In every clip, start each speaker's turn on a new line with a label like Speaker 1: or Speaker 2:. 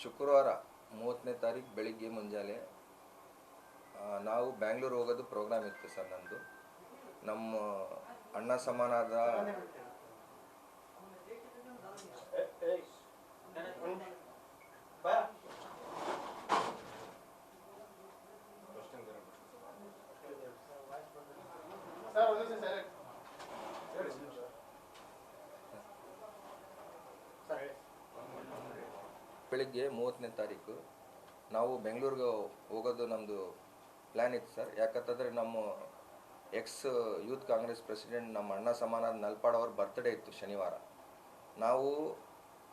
Speaker 1: ಶುಕ್ರವಾರ 30ನೇ ತಾರೀಕು ಬೆಳಿಗ್ಗೆ ಮುಂಜಾನೆ ನಾವು ಬ್ಯಾಂಗ್ಳೂರು ಹೋಗೋದು ಪ್ರೋಗ್ರಾಮ್ ಇತ್ತು ಸರ್. ನಂದು ನಮ್ಮ ಅಣ್ಣ ಸಮಾನಾದ ಬೆಳಿಗ್ಗೆ 30ನೇ ತಾರೀಕು ನಾವು ಬೆಂಗಳೂರಿಗೆ ಹೋಗೋದು ನಮ್ಮದು ಪ್ಲ್ಯಾನ್ ಇತ್ತು ಸರ್. ಯಾಕಂತಂದರೆ ನಮ್ಮ ಎಕ್ಸ್ ಯೂತ್ ಕಾಂಗ್ರೆಸ್ ಪ್ರೆಸಿಡೆಂಟ್ ನಮ್ಮ ಅಣ್ಣ ಸಮಾನಾದ ನಲ್ಪಾಡ್ ಅವ್ರ ಬರ್ತ್ಡೇ ಇತ್ತು ಶನಿವಾರ. ನಾವು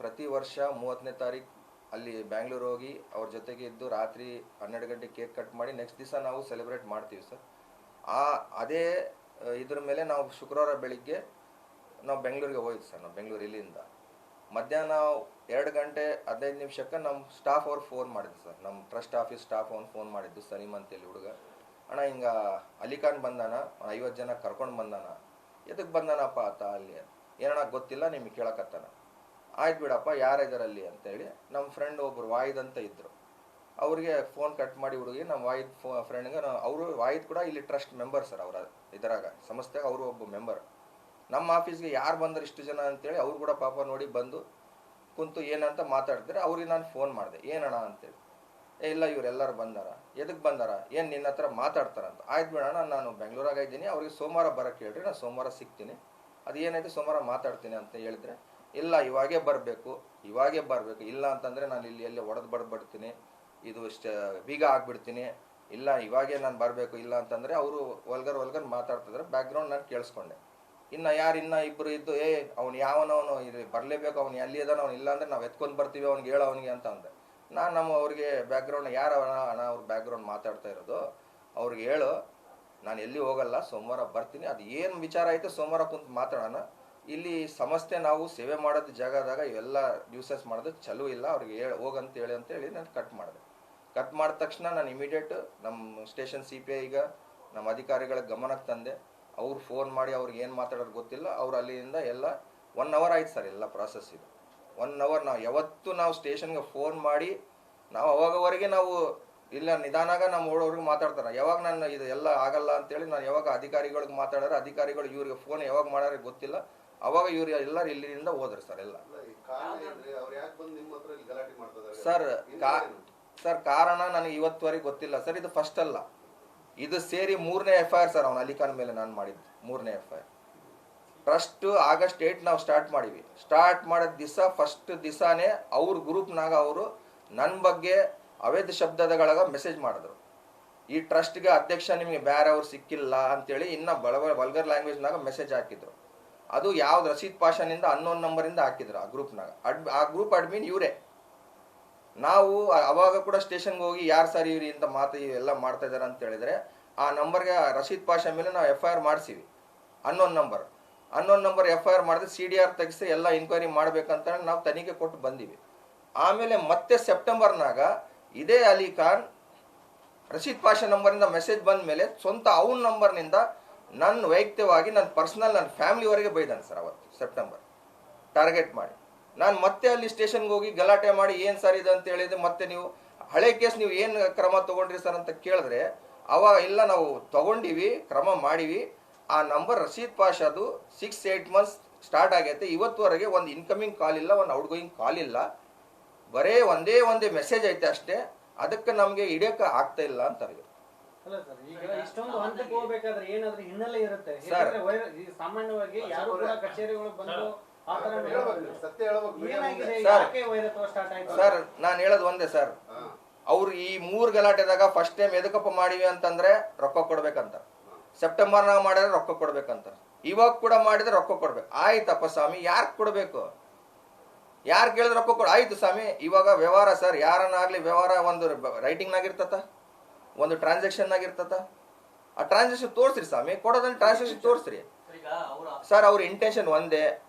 Speaker 1: ಪ್ರತಿ ವರ್ಷ 30ನೇ ತಾರೀಕು ಅಲ್ಲಿ ಬ್ಯಾಂಗ್ಳೂರು ಹೋಗಿ ಅವ್ರ ಜೊತೆಗೆ ಇದ್ದು ರಾತ್ರಿ 12 ಗಂಟೆ ಕೇಕ್ ಕಟ್ ಮಾಡಿ ನೆಕ್ಸ್ಟ್ ದಿವಸ ನಾವು ಸೆಲೆಬ್ರೇಟ್ ಮಾಡ್ತೀವಿ ಸರ್. ಅದೇ ಇದ್ರ ಮೇಲೆ ನಾವು ಶುಕ್ರವಾರ ಬೆಳಿಗ್ಗೆ ನಾವು ಬೆಂಗಳೂರಿಗೆ ಹೋಗಿದ್ದು ಸರ್. ನಾವು ಬೆಂಗಳೂರು ಇಲ್ಲಿಂದ ಮಧ್ಯಾಹ್ನ 2 ಗಂಟೆ 15 ನಿಮಿಷಕ್ಕೆ ನಮ್ಮ ಸ್ಟಾಫ್ ಅವ್ರು ಫೋನ್ ಮಾಡಿದ್ರು ಸರ್. ನಮ್ಮ ಟ್ರಸ್ಟ್ ಆಫೀಸ್ ಸ್ಟಾಫ್ ಅವ್ನು ಫೋನ್ ಮಾಡಿದ್ದು, ಸಲೀಮ್ ಅಂತೇಳಿ ಹುಡುಗ. ಅಣ್ಣ ಹಿಂಗೆ ಅಲಿಖಾನ್ ಬಂದಾನ, 50 ಜನ ಕರ್ಕೊಂಡು ಬಂದಾನ. ಎದಕ್ಕೆ ಬಂದಾನಪ್ಪ ಆತ ಅಲ್ಲಿ? ಏನಣ್ಣ ಗೊತ್ತಿಲ್ಲ, ನಿಮಗೆ ಕೇಳಕತ್ತಾನ. ಆಯ್ತು ಬಿಡಪ್ಪ, ಯಾರಿದಾರಲ್ಲಿ ಅಂತೇಳಿ ನಮ್ಮ ಫ್ರೆಂಡ್ ಒಬ್ಬರು ವಾಯಿದ್ ಅಂತ ಇದ್ದರು. ಅವ್ರಿಗೆ ಫೋನ್ ಕಟ್ ಮಾಡಿ ಹುಡುಗಿ ನಮ್ಮ ವಾಯಿದ್ ಫ್ರೆಂಡ್ಗೆ ಅವರು ವಾಯಿದ್ ಕೂಡ ಇಲ್ಲಿ ಟ್ರಸ್ಟ್ ಮೆಂಬರ್ ಸರ್. ಅವರ ಇದರಾಗ ಸಂಸ್ಥೆಗೆ ಅವರು ಒಬ್ಬ ಮೆಂಬರ್. ನಮ್ಮ ಆಫೀಸ್ಗೆ ಯಾರು ಬಂದರು ಇಷ್ಟು ಜನ ಅಂತೇಳಿ ಅವ್ರು ಕೂಡ ಪಾಪ ನೋಡಿ ಬಂದು ಕುಂತು ಏನಂತ ಮಾತಾಡಿದ್ರೆ ಅವ್ರಿಗೆ ನಾನು ಫೋನ್ ಮಾಡಿದೆ, ಏನಣ್ಣ ಅಂತೇಳಿ. ಇಲ್ಲ ಇವರೆಲ್ಲರೂ ಬಂದಾರ. ಎದಕ್ಕೆ ಬಂದಾರ? ಏನು ನಿನ್ನ ಹತ್ರ ಮಾತಾಡ್ತಾರಂತ. ಆಯ್ತು ಬಿಡೋಣ, ನಾನು ಬೆಂಗಳೂರಾಗ ಇದ್ದೀನಿ, ಅವ್ರಿಗೆ ಸೋಮವಾರ ಬರೋಕ್ಕೆ ಹೇಳ್ರಿ, ನಾನು ಸೋಮವಾರ ಸಿಗ್ತೀನಿ, ಅದು ಏನೈತೆ ಸೋಮವಾರ ಮಾತಾಡ್ತೀನಿ ಅಂತ ಹೇಳಿದ್ರೆ, ಇಲ್ಲ ಇವಾಗೇ ಬರಬೇಕು ಇಲ್ಲ ಅಂತಂದರೆ ನಾನು ಇಲ್ಲಿ ಎಲ್ಲಿ ಒಡೆದು ಬಡ್ಬಿಡ್ತೀನಿ, ಇದು ಬೀಗ ಆಗಿಬಿಡ್ತೀನಿ, ಇಲ್ಲ ಇವಾಗೇ ನಾನು ಬರಬೇಕು, ಇಲ್ಲ ಅಂತಂದರೆ ಅವರು ವಲ್ಗರ್ ಮಾತಾಡ್ತಿದ್ರೆ ಬ್ಯಾಕ್ಗ್ರೌಂಡ್ ನಾನು ಕೇಳಿಸ್ಕೊಂಡೆ. ಇನ್ನು ಇಬ್ಬರು ಇದ್ದು, ಅವ್ನು ಯಾವನವನು ಇದು ಬರಲೇಬೇಕು, ಅವ್ನು ಎಲ್ಲಿ ಅದಾನ, ಅವ್ನು ಇಲ್ಲ ಅಂದರೆ ನಾವು ಎತ್ಕೊಂಡು ಬರ್ತೀವಿ, ಅವ್ನಿಗೆ ಹೇಳೋ ಅವನಿಗೆ ಅಂತ ಅಂದೆ. ನಾನು ಅವ್ರಿಗೆ ಬ್ಯಾಕ್ಗ್ರೌಂಡ್ ಯಾರು ಅಣ್ಣ ಅವ್ರ ಬ್ಯಾಕ್ಗ್ರೌಂಡ್ ಮಾತಾಡ್ತಾ ಇರೋದು, ಅವ್ರಿಗೆ ಹೇಳು ನಾನು ಎಲ್ಲಿ ಹೋಗಲ್ಲ, ಸೋಮವಾರ ಬರ್ತೀನಿ, ಅದು ಏನು ವಿಚಾರ ಐತೆ ಸೋಮವಾರ ಕುಂತು ಮಾತಾಡೋಣ. ಇಲ್ಲಿ ಸಮಸ್ಯೆ ನಾವು ಸೇವೆ ಮಾಡೋದು ಜಾಗದಾಗ ಇವೆಲ್ಲ ನ್ಯೂಸಸ್ ಮಾಡೋದು ಚಲೋ ಇಲ್ಲ, ಅವ್ರಿಗೆ ಹೋಗಂತ ಹೇಳಿ ಅಂತೇಳಿ ನಾನು ಕಟ್ ಮಾಡಿದೆ. ಕಟ್ ಮಾಡಿದ ತಕ್ಷಣ ನಾನು ಇಮಿಡಿಯೇಟ್ ನಮ್ಮ ಸ್ಟೇಷನ್ CPIಗ ನಮ್ಮ ಅಧಿಕಾರಿಗಳ ಗಮನಕ್ಕೆ ತಂದೆ. ಅವ್ರು ಫೋನ್ ಮಾಡಿ ಅವ್ರಿಗೆ ಏನು ಮಾತಾಡೋದು ಗೊತ್ತಿಲ್ಲ, ಅವ್ರು ಅಲ್ಲಿಂದ ಎಲ್ಲ 1 ಅವರ್ ಆಯ್ತು ಸರ್ ಎಲ್ಲ ಪ್ರಾಸೆಸ್. ಇದು 1 ಅವರ್ ನಾವು ಸ್ಟೇಷನ್ಗೆ ಫೋನ್ ಮಾಡಿ ನಾವು ಅವಾಗವರೆಗೆ ನಾವು ಇಲ್ಲ ನಿಧಾನಾಗ ನಮ್ಮ ಓಡೋರಿಗೆ ಮಾತಾಡ್ತಾರೆ. ಯಾವಾಗ ನಾನು ಇದು ಎಲ್ಲ ಆಗಲ್ಲ ಅಂತೇಳಿ ನಾನು ಯಾವಾಗ ಅಧಿಕಾರಿಗಳಿಗೆ ಮಾತಾಡೋರು, ಅಧಿಕಾರಿಗಳು ಇವ್ರಿಗೆ ಫೋನ್ ಯಾವಾಗ ಮಾಡೋರಿಗೆ ಗೊತ್ತಿಲ್ಲ, ಅವಾಗ ಇವ್ರು ಎಲ್ಲರೂ ಇಲ್ಲಿಂದ ಹೋದ್ರು ಸರ್. ಎಲ್ಲ ಸರ್ ಕಾರಣ ನನಗೆ ಇವತ್ತುವರೆಗೆ ಗೊತ್ತಿಲ್ಲ ಸರ್. ಇದು ಫಸ್ಟ್ ಅಲ್ಲ, ಇದು ಸೇರಿ 3ನೇ FIR ಸರ್. ಅವನು ಅಲಿಖಾನ್ ಮೇಲೆ ನಾನು ಮಾಡಿದ್ದು 3ನೇ FIR. ಟ್ರಸ್ಟ್ ಆಗಸ್ಟ್ 8 ನಾವು ಸ್ಟಾರ್ಟ್ ಮಾಡಿವಿ. ಸ್ಟಾರ್ಟ್ ಮಾಡಿದ ದಿವಸ ಫಸ್ಟ್ ದಿವಸನೇ ಅವ್ರ ಗ್ರೂಪ್ನಾಗ ಅವರು ನನ್ನ ಬಗ್ಗೆ ಅವೇಧ ಶಬ್ದಗಳಾಗ ಮೆಸೇಜ್ ಮಾಡಿದ್ರು. ಈ ಟ್ರಸ್ಟ್ಗೆ ಅಧ್ಯಕ್ಷ ನಿಮಗೆ ಬೇರೆ ಅವ್ರು ಸಿಕ್ಕಿಲ್ಲ ಅಂತೇಳಿ ಇನ್ನು ವಲ್ಗರ್ ಲ್ಯಾಂಗ್ವೇಜ್ನಾಗ ಮೆಸೇಜ್ ಹಾಕಿದ್ರು. ಅದು ಯಾವ್ದು ರಶೀದ್ ಪಾಷಾನಿಂದ ಅನ್ನೋನ್ ನಂಬರಿಂದ ಹಾಕಿದ್ರು ಆ ಗ್ರೂಪ್ನಾಗ. ಆ ಗ್ರೂಪ್ ಅಡ್ಮಿನ್ ಇವರೇ. ನಾವು ಅವಾಗ ಕೂಡ ಸ್ಟೇಷನ್ಗೆ ಹೋಗಿ ಯಾರು ಸರ್ ಇವ್ರಿ ಅಂತ ಮಾತು ಇವೆಲ್ಲ ಮಾಡ್ತಾ ಇದ್ದಾರೆ ಅಂತ ಹೇಳಿದ್ರೆ ಆ ನಂಬರ್ಗೆ ರಶೀದ್ ಪಾಷಾ ಮೇಲೆ ನಾವು FIR ಮಾಡಿಸಿವಿ. ಅನ್ನೋನ್ ನಂಬರ್ FIR ಮಾಡಿದ್ರೆ CDR ತೆಗೆಸಿ ಎಲ್ಲ ಇನ್ಕ್ವೈರಿ ಮಾಡ್ಬೇಕಂತ ನಾವು ತನಿಖೆ ಕೊಟ್ಟು ಬಂದೀವಿ. ಆಮೇಲೆ ಮತ್ತೆ ಸೆಪ್ಟೆಂಬರ್ನಾಗ ಇದೇ ಅಲಿಖಾನ್ ರಶೀದ್ ಪಾಷಾ ನಂಬರಿಂದ ಮೆಸೇಜ್ ಬಂದ ಮೇಲೆ ಸ್ವಂತ ಅವನ ನಂಬರ್ನಿಂದ ನನ್ನ ವೈಯಕ್ತಿಕವಾಗಿ ನನ್ನ ಪರ್ಸನಲ್ ನನ್ನ ಫ್ಯಾಮಿಲಿವರೆಗೆ ಬೈದಾನೆ ಸರ್. ಅವತ್ತು ಸೆಪ್ಟೆಂಬರ್ ಟಾರ್ಗೆಟ್ ಮಾಡಿ ನಾನು ಮತ್ತೆ ಅಲ್ಲಿ ಸ್ಟೇಷನ್ಗೆ ಹೋಗಿ ಗಲಾಟೆ ಮಾಡಿ ಏನು ಸರ್ ಇದು ಅಂತ ಹೇಳಿದ್ರೆ, ಮತ್ತೆ ನೀವು ಹಳೆ ಕೇಸ್ ನೀವು ಏನು ಕ್ರಮ ತೊಗೊಂಡ್ರಿ ಸರ್ ಅಂತ ಕೇಳಿದ್ರೆ ಅವಾಗ ಇಲ್ಲ ನಾವು ತೊಗೊಂಡಿವಿ, ಕ್ರಮ ಮಾಡಿವಿ. ಆ ನಂಬರ್ ರಶೀದ್ ಪಾಷಾದು 6-8 ಮಂತ್ಸ್ ಸ್ಟಾರ್ಟ್ ಆಗೈತೆ. ಇವತ್ತುವರೆಗೆ ಒಂದು ಇನ್ಕಮಿಂಗ್ ಕಾಲ್ ಇಲ್ಲ, ಒಂದು ಔಟ್ಗೋಯಿಂಗ್ ಕಾಲ್ ಇಲ್ಲ, ಬರೇ ಒಂದೇ ಮೆಸೇಜ್ ಐತೆ ಅಷ್ಟೇ. ಅದಕ್ಕೆ ನಮಗೆ ಹಿಡಿಯೋಕೆ ಆಗ್ತಾ ಇಲ್ಲ ಅಂತಾರೆ.
Speaker 2: ಇಷ್ಟೊಂದು ಹಂತಕ್ಕೆ ಹೋಗ್ಬೇಕಾದ್ರೆ ಏನಾದ್ರೂ ಹಿನ್ನೆಲೆ ಇರುತ್ತೆ ಸಾಮಾನ್ಯವಾಗಿ. ಯಾರು ಕೂಡ ಕಚೇರಿಗಳು ಬಂದು
Speaker 1: ಸರ್ ನಾನು ಹೇಳೋದು ಒಂದೇ ಸರ್, ಅವ್ರು ಈ 3 ಗಲಾಟೆದಾಗ ಫಸ್ಟ್ ಟೈಮ್ ಎದಕ್ಕಪ್ಪ ಮಾಡಿವಿ ಅಂತಂದ್ರೆ ರೊಕ್ಕ ಕೊಡ್ಬೇಕಂತ. ಸೆಪ್ಟೆಂಬರ್ನಾಗ ಮಾಡಿದ್ರೆ ರೊಕ್ಕ ಕೊಡ್ಬೇಕಂತ. ಇವಾಗ ಕೂಡ ಮಾಡಿದ್ರೆ ರೊಕ್ಕ ಕೊಡ್ಬೇಕು. ಆಯ್ತಪ್ಪ ಸ್ವಾಮಿ, ಯಾರು ಕೊಡ್ಬೇಕು? ಯಾರು ಕೇಳಿದ್ರೆ ರೊಕ್ಕ ಕೊಡ. ಆಯ್ತು ಸ್ವಾಮಿ, ಇವಾಗ ವ್ಯವಹಾರ ಸರ್, ಯಾರನ್ನಾಗ್ಲಿ ವ್ಯವಹಾರ ಒಂದು ರೈಟಿಂಗ್ನಾಗ ಇರ್ತತ, ಒಂದು ಟ್ರಾನ್ಸಾಕ್ಷನ್ನಾಗ ಇರ್ತತ. ಆ ಟ್ರಾನ್ಸಾಕ್ಷನ್ ತೋರಿಸ್ರಿ ಸ್ವಾಮಿ, ಕೊಡೋದನ್ನ ಟ್ರಾನ್ಸಾಕ್ಷನ್ ತೋರಿಸ್ರಿ ಸರ್. ಅವ್ರ ಇಂಟೆನ್ಷನ್ ಒಂದೇ,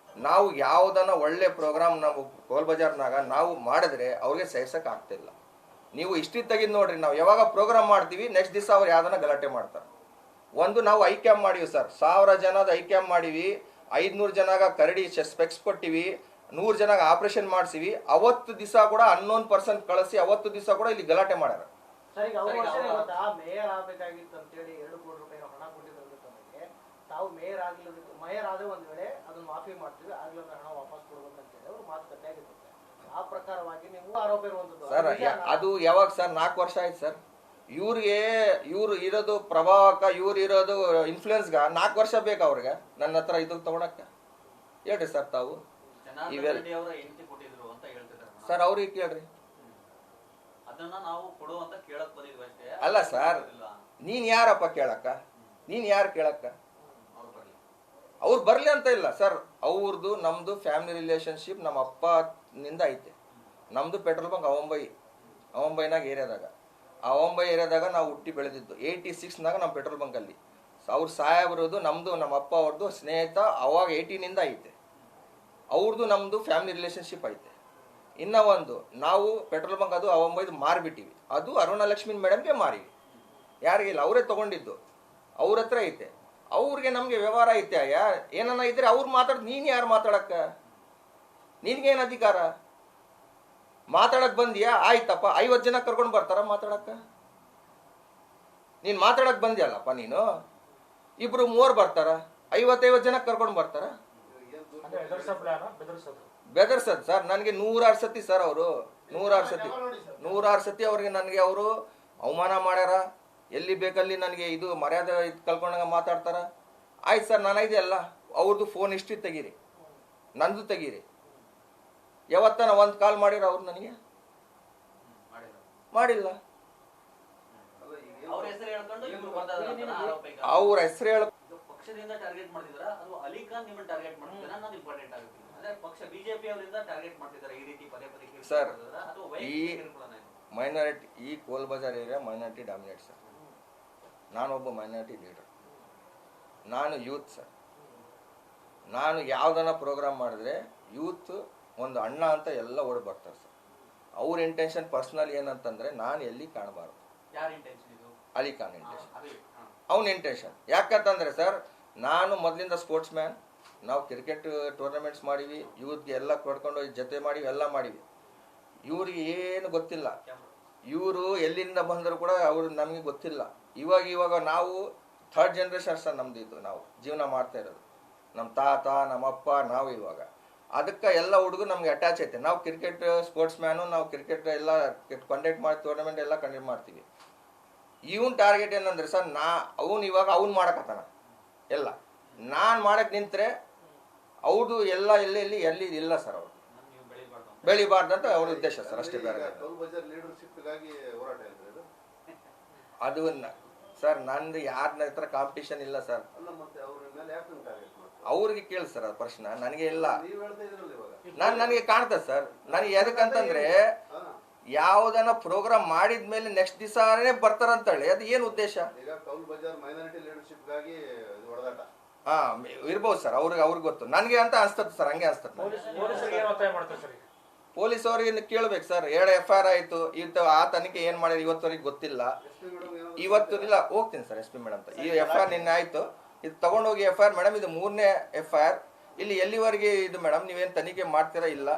Speaker 1: ನಾವು ಯಾವುದನ್ನ ಒಳ್ಳೆ ಪ್ರೋಗ್ರಾಮ್ ನಾವು ಕೋಲ್ ಬಜಾರ್ನಾಗ ನಾವು ಮಾಡಿದ್ರೆ ಅವ್ರಿಗೆ ಸಹಿಸಕ್ಕೆ ಆಗ್ತಿಲ್ಲ. ನೀವು ಹಿಸ್ಟ್ರಿ ತೆಗೆದು ನೋಡ್ರಿ, ನಾವು ಯಾವಾಗ ಪ್ರೋಗ್ರಾಮ್ ಮಾಡ್ತೀವಿ ನೆಕ್ಸ್ಟ್ ದಿವಸ ಅವ್ರು ಯಾವ್ದನ್ನ ಗಲಾಟೆ ಮಾಡ್ತಾರೆ. ಒಂದು ನಾವು ಐಕ್ಯಾಮ್ ಮಾಡಿವಿ ಸರ್, 1000 ಜನದ ಐಕ್ಯಾಮ್ ಮಾಡಿವಿ, 500 ಜನಾಗ ಕರಡಿ ಸ್ಪೆಕ್ಸ್ ಕೊಟ್ಟಿವಿ, 100 ಜನಕ್ಕೆ ಆಪರೇಷನ್ ಮಾಡಿಸಿವಿ. ಅವತ್ತು ದಿವಸ ಕೂಡ 11 ಪರ್ಸನ್ ಕಳಿಸಿ ಅವತ್ತು ದಿವಸ ಕೂಡ ಇಲ್ಲಿ ಗಲಾಟೆ ಮಾಡ್ಯಾರ.
Speaker 2: ಸರ್, ಈಗ ಅವ್ರ ವರ್ಷ ಗೊತ್ತಾ ಮೇಯರ್ ಆಗಬೇಕಾಗಿತ್ತು ಅಂತೇಳಿ 2 ಕೋಟಿ ರೂಪಾಯಿ ಹಣ ಕೊಟ್ಟಿದ್ರು ತಮಗೆ. ತಾವು ಮೇಯರ್ ಆದ್ರೆ ಒಂದ್ ವೇಳೆ ಅದನ್ನ ಮಾಫಿ ಮಾಡ್ತೀವಿ, ಆಗ್ಲೂ ಹಣ ವಾಪಸ್ ಕೊಡ್ಬೇಕು ಅಂತೇಳಿ ಅವ್ರು ಮಾತುಕತೆ ಆಗಿರುತ್ತೆ. ಆ ಪ್ರಕಾರವಾಗಿ ನೀವು ಆರೋಪ ಇರುವಂತದ್ದು
Speaker 1: ಸರ್. ಅದು ಯಾವಾಗ ಸರ್? 4 ವರ್ಷ ಆಯ್ತು ಸರ್. ಇವ್ರು ಇರೋದು ಪ್ರಭಾವಕ, ಇವ್ರು ಇರೋದು ಇನ್ಫ್ಲೂಯೆನ್ಸ್ಗ 4 ವರ್ಷ ಬೇಕು ಅವ್ರಿಗೆ ನನ್ನ ಹತ್ರ ಇದು ತಗೊಳಕ್ಕ. ಹೇಳ್ರಿ ಸರ್ ತಾವು. ಇವೆಲ್ಲ ಸರ್ ಅವ್ರಿಗೆ ಕೇಳ್ರಿ. ಅಲ್ಲ ಸರ್, ನೀನ್ ಯಾರಪ್ಪ ಕೇಳಕ್ಕ? ನೀನ್ ಯಾರು ಕೇಳಕ್ಕ? ಅವ್ರು ಬರ್ಲಿ ಅಂತ ಇಲ್ಲ ಸರ್. ಅವ್ರದ್ದು ನಮ್ದು ಫ್ಯಾಮಿಲಿ ರಿಲೇಶನ್ಶಿಪ್ ನಮ್ಮ ಅಪ್ಪನಿಂದ ಐತೆ. ನಮ್ದು ಪೆಟ್ರೋಲ್ ಬಂಕ್ ಅವಂಬೈನಾಗ ಏರಿಯಾದಾಗ ನಾವು ಹುಟ್ಟಿ ಬೆಳೆದಿದ್ದು. 86ನಾಗ ನಮ್ಮ ಪೆಟ್ರೋಲ್ ಬಂಕಲ್ಲಿ ಅವ್ರು ಸಾಹೇಬ್ರದ್ದು ನಮ್ದು ನಮ್ಮ ಅಪ್ಪ ಅವ್ರದ್ದು ಸ್ನೇಹಿತ ಅವಾಗ 18ಇಂದ ಐತೆ. ಅವ್ರದ್ದು ನಮ್ದು ಫ್ಯಾಮಿಲಿ ರಿಲೇಶನ್ಶಿಪ್ ಐತೆ. ಇನ್ನ ಒಂದು ನಾವು ಪೆಟ್ರೋಲ್ ಬಂಕ್ ಅದು ಅವಂಬೈದು ಮಾರಿಬಿಟ್ಟಿವಿ. ಅದು ಅರುಣಲಕ್ಷ್ಮಿ ಮೇಡಮ್ಗೆ ಮಾರಿವಿ. ಯಾರಿಗಿಲ್ಲ, ಅವರೇ ತಗೊಂಡಿದ್ದು, ಅವ್ರ ಹತ್ರ ಐತೆ. ಅವ್ರಿಗೆ ನಮ್ಗೆ ವ್ಯವಹಾರ ಐತೆ. ಏನನ್ನ ಇದ್ರೆ ಅವ್ರು ನೀನ್ ಯಾರು ಮಾತಾಡಕ್ಕ? ನಿನ್ಗೇನ್ ಅಧಿಕಾರ? ಮಾತಾಡಕ್ ಬಂದಿಯಾ? ಆಯ್ತಪ್ಪ, 50 ಜನ ಕರ್ಕೊಂಡು ಬರ್ತಾರ ಮಾತಾಡಕ್ಕ? ನೀನ್ ಮಾತಾಡಕ್ ಬಂದಿಯಲ್ಲಪ್ಪ ನೀನು. 2-3 ಬರ್ತಾರ, 50 ಜನ ಕರ್ಕೊಂಡು ಬರ್ತಾರ. ಬೆದರ್ಸದ್ ಸರ್. ನನಗೆ 106 ಸತಿ ಸರ್ ಅವರು 106 ಸತಿ ಅವ್ರಿಗೆ ನನಗೆ ಅವರು ಅವಮಾನ ಮಾಡ್ಯಾರ. ಎಲ್ಲಿ ಬೇಕಲ್ಲಿ ನನಗೆ ಇದು ಮರ್ಯಾದೆ ಕಳ್ಕೊಂಡಾಗ ಮಾತಾಡ್ತಾರ. ಆಯ್ತು ಸರ್, ನಾನೈದೆ ಅಲ್ಲ, ಅವ್ರದ್ದು ಫೋನ್ ಹಿಸ್ಟ್ರಿ ತೆಗೀರಿ, ನಂದು ತೆಗೀರಿ. ಯಾವತ್ತನ ಒಂದು ಕಾಲ್ ಮಾಡಿರ ಅವ್ರು ನನಗೆ? ಮಾಡಿಲ್ಲ. ಅವ್ರ ಹೆಸರು ಹೇಳ
Speaker 3: ಪಕ್ಷದಿಂದ ಟಾರ್ಗೆಟ್ ಮಾಡ್ತಿದಾರಾ ಅಥವಾ ಅಲಿ ಖಾನ್ ನಿಮ್ಮನ್ನ ಟಾರ್ಗೆಟ್ ಮಾಡ್ತಿದಾರಾ ಅನ್ನೋದು ಇಂಪಾರ್ಟೆಂಟ್ ಆಗುತ್ತೆ. ಅಂದ್ರೆ ಪಕ್ಷ ಬಿಜೆಪಿ ಅವರಿಂದ ಟಾರ್ಗೆಟ್ ಮಾಡ್ತಿದ್ದಾರೆ ಈ ರೀತಿ ಪದೇ
Speaker 1: ಸರ್. ಈ ಕೋಲ್ Bazaar area minority dominate sir. ನಾನೊಬ್ಬ ಮೈನಾರಿಟಿ ಲೀಡರ್, ನಾನು ಯೂತ್ ಸರ್. ನಾನು ಯಾವ್ದನ್ನ ಪ್ರೋಗ್ರಾಮ್ ಮಾಡಿದ್ರೆ ಯೂತ್ ಒಂದು ಅಣ್ಣ ಅಂತ ಎಲ್ಲ ಓಡಿ ಬರ್ತಾರೆ ಸರ್. ಅವ್ರ ಇಂಟೆನ್ಷನ್ ಪರ್ಸನಲ್ ಏನಂತಂದ್ರೆ ನಾನು ಎಲ್ಲಿ ಕಾಣಬಾರ್ದು. ಅಲಿ ಖಾನ್ ಇಂಟೆನ್ಷನ್, ಅವನ ಇಂಟೆನ್ಷನ್. ಯಾಕಂತಂದ್ರೆ ಸರ್, ನಾನು ಮೊದಲಿಂದ ಸ್ಪೋರ್ಟ್ಸ್ ಮ್ಯಾನ್. ನಾವು ಕ್ರಿಕೆಟ್ ಟೂರ್ನಮೆಂಟ್ಸ್ ಮಾಡಿವಿ, ಯೂತ್ಗೆ ಎಲ್ಲ ಕೊಡ್ಕೊಂಡು ಜೊತೆ ಮಾಡಿವಿ, ಎಲ್ಲ ಮಾಡಿವಿ. ಇವ್ರಿಗೆ ಏನು ಗೊತ್ತಿಲ್ಲ. ಇವರು ಎಲ್ಲಿಂದ ಬಂದರೂ ಕೂಡ ಅವ್ರು ನಮಗೆ ಗೊತ್ತಿಲ್ಲ. ಇವಾಗ ನಾವು 3rd ಜನರೇಷನ್ ಸರ್ ನಮ್ದು. ಇದು ನಾವು ಜೀವನ ಮಾಡ್ತಾ ಇರೋದು, ನಮ್ಮ ತಾತ ನಮ್ಮಪ್ಪ ನಾವು. ಇವಾಗ ಅದಕ್ಕೆ ಎಲ್ಲ ಹುಡುಗರು ನಮ್ಗೆ ಅಟ್ಯಾಚ್ ಐತೆ. ನಾವು ಕ್ರಿಕೆಟ್ ಸ್ಪೋರ್ಟ್ಸ್ ಮ್ಯಾನು, ನಾವು ಕ್ರಿಕೆಟ್ ಎಲ್ಲ ಕಂಡಕ್ಟ್ ಮಾಡಿ ಟೂರ್ನಮೆಂಟ್ ಎಲ್ಲ ಕಂಡಕ್ಟ್ ಮಾಡ್ತೀವಿ. ಇವನ್ ಟಾರ್ಗೆಟ್ ಏನಂದ್ರೆ ಸರ್, ಇವಾಗ ಅವ್ನು ಮಾಡಕತ್ತಾನ ಎಲ್ಲ. ನಾನು ಮಾಡಕ್ ನಿಂತ್ರೆ ಅವ್ರದ್ದು ಎಲ್ಲ ಎಲ್ಲಿ ಇಲ್ಲ ಸರ್. ಅವ್ರು ಬೆಳಿಬಾರ್ದಂತ ಅವ್ರ ಉದ್ದೇಶ ಸರ್, ಅಷ್ಟೇ. ಬೇರೆ ಅದು ಸರ್, ನಂದು ಯಾರ ಹತ್ರ ಕಾಂಪಿಟೇಷನ್ ಇಲ್ಲ ಸರ್. ಅವ್ರಿಗೆ ಕೇಳಿ ಸರ್ ಅದು ಪ್ರಶ್ನೆ, ನನಗೆ ಇಲ್ಲ. ನನಗೆ ಕಾಣ್ತದೆ ಸರ್. ನನಗೆ ಎದಕ್ಕಂತಂದ್ರೆ ಯಾವ್ದನ್ನ ಪ್ರೋಗ್ರಾಮ್ ಮಾಡಿದ್ಮೇಲೆ ನೆಕ್ಸ್ಟ್ ದಿವಸನೇ ಬರ್ತಾರಂತೇಳಿ, ಅದು ಏನು ಉದ್ದೇಶ? ಇರ್ಬೋದು ಸರ್, ಅವ್ರಿಗೆ ಗೊತ್ತು. ನನಗೆ ಅಂತ ಅನ್ಸ್ತದೆ ಸರ್, ಹಂಗೆ ಅನ್ಸ್ತದೆ. ಪೊಲೀಸ್ ಅವ್ರಿಗೆ ಕೇಳ್ಬೇಕು ಸರ್. 2 FIR ಆಯ್ತು, ಆ ತನಿಖೆ ಏನ್ ಮಾಡಿದ್ರೆ ಇವತ್ತವರೆಗೆ ಗೊತ್ತಿಲ್ಲ. ಇಲ್ಲ, ಹೋಗ್ತೀನಿ ಸರ್ SP ಮೇಡಮ್. ಈ FIR ನಿನ್ನೆ ಆಯ್ತು, ಇದು ತಗೊಂಡೋಗಿ FIR ಮೇಡಮ್, ಇದು 3ನೇ FIR. ಇಲ್ಲಿ ಎಲ್ಲಿವರೆಗೆ ಇದು ಮೇಡಮ್ ನೀವೇನು ತನಿಖೆ ಮಾಡ್ತೀರಾ? ಇಲ್ಲ,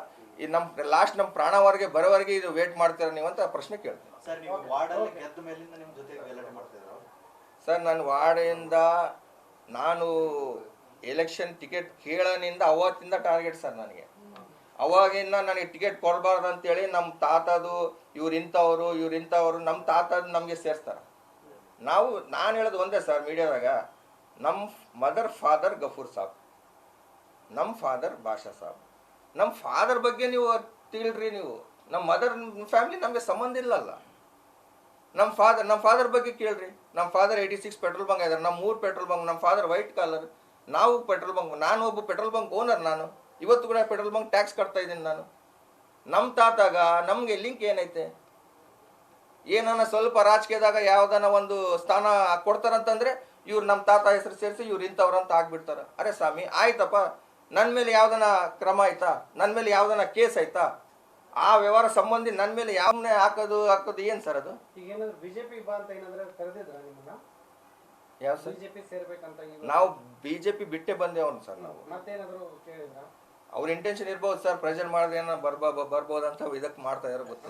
Speaker 1: ಇದು ನಮ್ಮ ಪ್ರಾಣವರೆಗೆ ಬರೋವರೆಗೆ ಇದು ವೇಟ್ ಮಾಡ್ತೀರಾ ನೀವು ಅಂತ ಪ್ರಶ್ನೆ ಕೇಳ್ತೀನಿ ಸರ್. ನಾನು ವಾರ್ಡಿಂದ ನಾನು ಎಲೆಕ್ಷನ್ ಟಿಕೆಟ್ ಕೇಳೋನಿಂದ ಅವತ್ತಿಂದ ಟಾರ್ಗೆಟ್ ಸರ್ ನನಗೆ. ಅವಾಗಿಂದ ನನಗೆ ಟಿಕೆಟ್ ಕೊಡಬಾರ್ದು ಅಂತೇಳಿ ನಮ್ಮ ತಾತದು ಇವ್ರು ಇಂಥವ್ರು ನಮ್ಮ ತಾತದು ನಮಗೆ ಸೇರಿಸ್ತಾರೆ. ನಾನು ಹೇಳೋದು ಒಂದೇ ಸರ್ ಮೀಡಿಯಾದಾಗ, ನಮ್ಮ ಮದರ್ ಫಾದರ್ ಗಫೂರ್ ಸಾಬ್, ನಮ್ಮ ಫಾದರ್ ಬಾಷಾ ಸಾಬ್. ನಮ್ಮ ಫಾದರ್ ಬಗ್ಗೆ ನೀವು ತಿಳಿದ್ರಿ. ನೀವು ನಮ್ಮ ಮದರ್ ಫ್ಯಾಮಿಲಿ ನಮಗೆ ಸಂಬಂಧ ಇಲ್ಲಲ್ಲ. ನಮ್ಮ ಫಾದರ್ ಬಗ್ಗೆ ಕೇಳ್ರಿ. ನಮ್ಮ ಫಾದರ್ 86 ಪೆಟ್ರೋಲ್ ಬಂಕ್ ಇದ್ದಾರೆ, ನಮ್ಮ 3 ಪೆಟ್ರೋಲ್ ಬಂಕ್. ನಮ್ಮ ಫಾದರ್ ವೈಟ್ ಕಾಲರ್, ನಾವು ಪೆಟ್ರೋಲ್ ಬಂಕ್. ನಾನು ಒಬ್ಬ ಪೆಟ್ರೋಲ್ ಬಂಕ್ ಓನರ್. ನಾನು ಇವತ್ತು ಕೂಡ ಪೆಟ್ರೋಲ್ ಬಂಕ್ ಟ್ಯಾಕ್ಸ್ ಕಟ್ತಾ ಇದ್ದೀನಿ ನಾನು. ನಮ್ಮ ತಾತಾಗ ನಮಗೆ ಲಿಂಕ್ ಏನೈತೆ? ಏನನ್ನ ಸ್ವಲ್ಪ ರಾಜಕೀಯದಾಗ ಯಾವ್ದನ್ನ ಒಂದು ಸ್ಥಾನ ಕೊಡ್ತಾರಂತಂದ್ರೆ ಇವ್ರು ನಮ್ಮ ತಾತ ಹೆಸರು ಸೇರಿಸಿ ಇವ್ರು ಇಂಥವ್ರಂತ ಆಗ್ಬಿಡ್ತಾರ. ಅರೆ ಸ್ವಾಮಿ, ಆಯ್ತಪ್ಪ, ನನ್ನ ಮೇಲೆ ಯಾವ್ದನ ಕ್ರಮ ಆಯ್ತಾ? ನನ್ನ ಮೇಲೆ ಯಾವ್ದನ ಕೇಸ್ ಆಯ್ತಾ? ಆ ವ್ಯವಹಾರ ಸಂಬಂಧಿ ನನ್ನ ಮೇಲೆ ಯಾವನ್ನೇ ಹಾಕೋದು ಏನ್ ಸರ್ ಅದು?
Speaker 2: ಬಿಜೆಪಿ ಬಾ ಅಂತ ಏನಾದ್ರೆ ಕರೆದಿದ್ರ ನಿಮ್ಮನ್ನ?
Speaker 1: ಯಾವ ಸರ್?
Speaker 2: ಬಿಜೆಪಿ ಸೇರ್ಬೇಕಂತ
Speaker 1: ನಾವು ಬಿಜೆಪಿ ಬಿಟ್ಟೆ ಬಂದೇವನು ಸರ್. ನಾವು
Speaker 2: ಮತ್ತೇನಾದ್ರು ಕೇಳಿದ್ರ?
Speaker 1: ಅವ್ರ ಇಂಟೆನ್ಷನ್ ಇರ್ಬೋದು ಸರ್, ಪ್ರೆಷರ್ ಮಾಡಿದ್ರೆ ಏನೋ ಬರ್ಬೋದಂತ ಇದಕ್ಕೆ ಮಾಡ್ತಾ ಇದಾರೆ ಗೊತ್ತಿಲ್ಲ.